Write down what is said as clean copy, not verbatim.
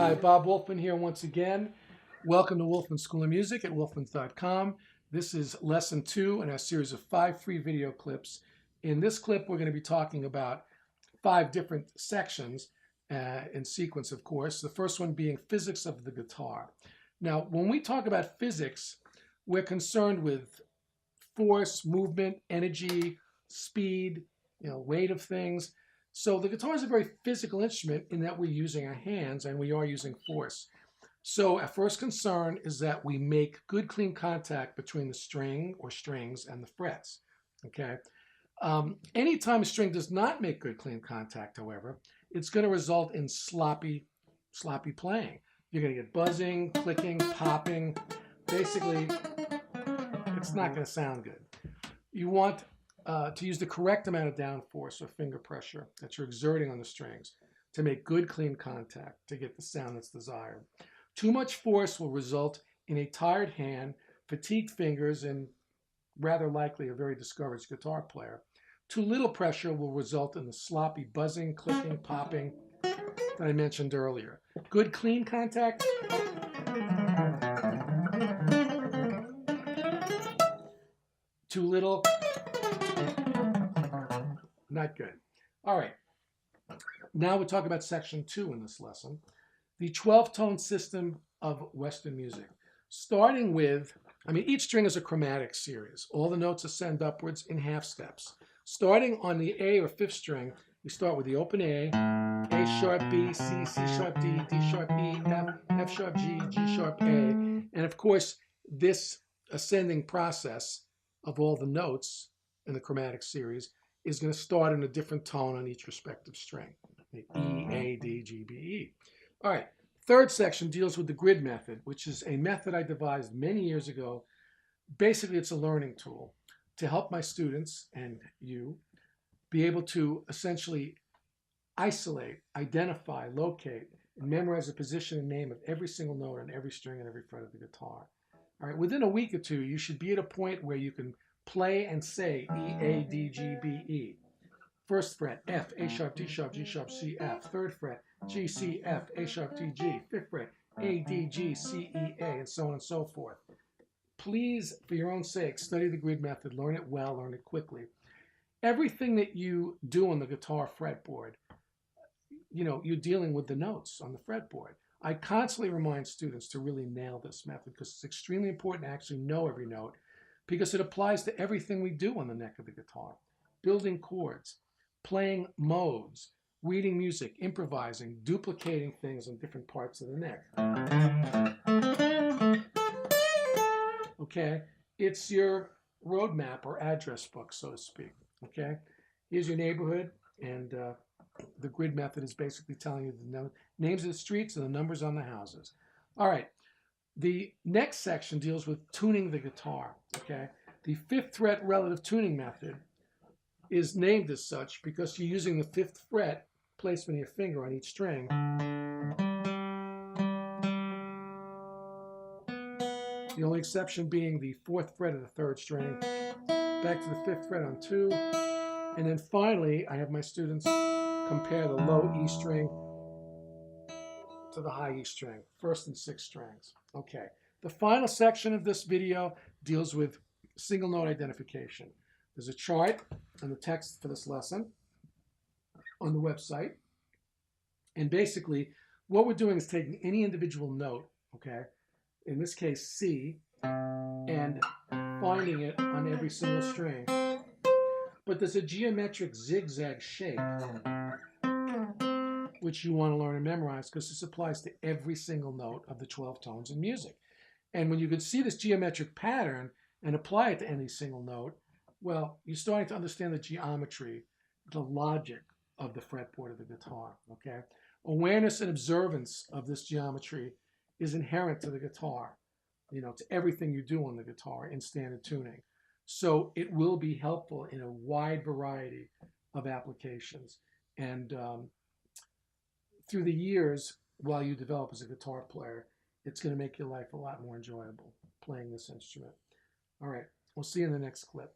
Hi, Bob Wolfman here once again. Welcome to Wolfman School of Music at wolfmans.com. This is lesson 2 in our series of 5 free video clips. In this clip, we're going to be talking about 5 different sections in sequence, of course. The first one being physics of the guitar. Now, when we talk about physics, we're concerned with force, movement, energy, speed, weight of things. So the guitar is a very physical instrument in that we're using our hands and we are using force. So our first concern is that we make good, clean contact between the string or strings and the frets, okay? Anytime a string does not make good, clean contact, however, it's going to result in sloppy playing. You're going to get buzzing, clicking, popping. Basically, it's not going to sound good. You want to use the correct amount of downforce or finger pressure that you're exerting on the strings to make good, clean contact to get the sound that's desired. Too much force will result in a tired hand, fatigued fingers, and rather likely a very discouraged guitar player. Too little pressure will result in the sloppy buzzing, clicking, popping that I mentioned earlier. Good, clean contact. Too little. Not good. All right. Now we'll talk about section 2 in this lesson, the 12-tone system of Western music. Starting with, each string is a chromatic series. All the notes ascend upwards in half steps. Starting on the A or 5th string, we start with the open A sharp B, C, C sharp D, D sharp E, F, F sharp G, G sharp A. And of course, this ascending process of all the notes in the chromatic series is going to start in a different tone on each respective string. E, A, D, G, B, E. All right, third section deals with the grid method, which is a method I devised many years ago. Basically, it's a learning tool to help my students and you be able to essentially isolate, identify, locate, and memorize the position and name of every single note on every string and every fret of the guitar. All right, within a week or two, you should be at a point where you can play and say E, A, D, G, B, E. First fret, F, A sharp, D sharp, G sharp, C, F. Third fret, G, C, F, A sharp, D, G. Fifth fret, A, D, G, C, E, A, and so on and so forth. Please, for your own sake, study the grid method, learn it well, learn it quickly. Everything that you do on the guitar fretboard, you're dealing with the notes on the fretboard. I constantly remind students to really nail this method because it's extremely important to actually know every note because it applies to everything we do on the neck of the guitar. Building chords, playing modes, reading music, improvising, duplicating things on different parts of the neck. Okay, it's your roadmap or address book, so to speak. Okay, here's your neighborhood, and the grid method is basically telling you the names of the streets and the numbers on the houses. All right, the next section deals with tuning the guitar. Okay, the 5th fret relative tuning method is named as such because you're using the 5th fret placement of your finger on each string. The only exception being the 4th fret of the 3rd string, back to the 5th fret on 2, and then finally I have my students compare the low E string to the high E string, 1st and 6th strings. Okay, the final section of this video deals with single note identification. There's a chart and the text for this lesson on the website. And basically, what we're doing is taking any individual note, okay, in this case C, and finding it on every single string. But there's a geometric zigzag shape which you want to learn and memorize because this applies to every single note of the 12 tones in music. And when you can see this geometric pattern and apply it to any single note, well, you're starting to understand the geometry, the logic of the fretboard of the guitar, okay? Awareness and observance of this geometry is inherent to the guitar, to everything you do on the guitar in standard tuning. So it will be helpful in a wide variety of applications. And through the years, while you develop as a guitar player, it's going to make your life a lot more enjoyable playing this instrument. All right, we'll see you in the next clip.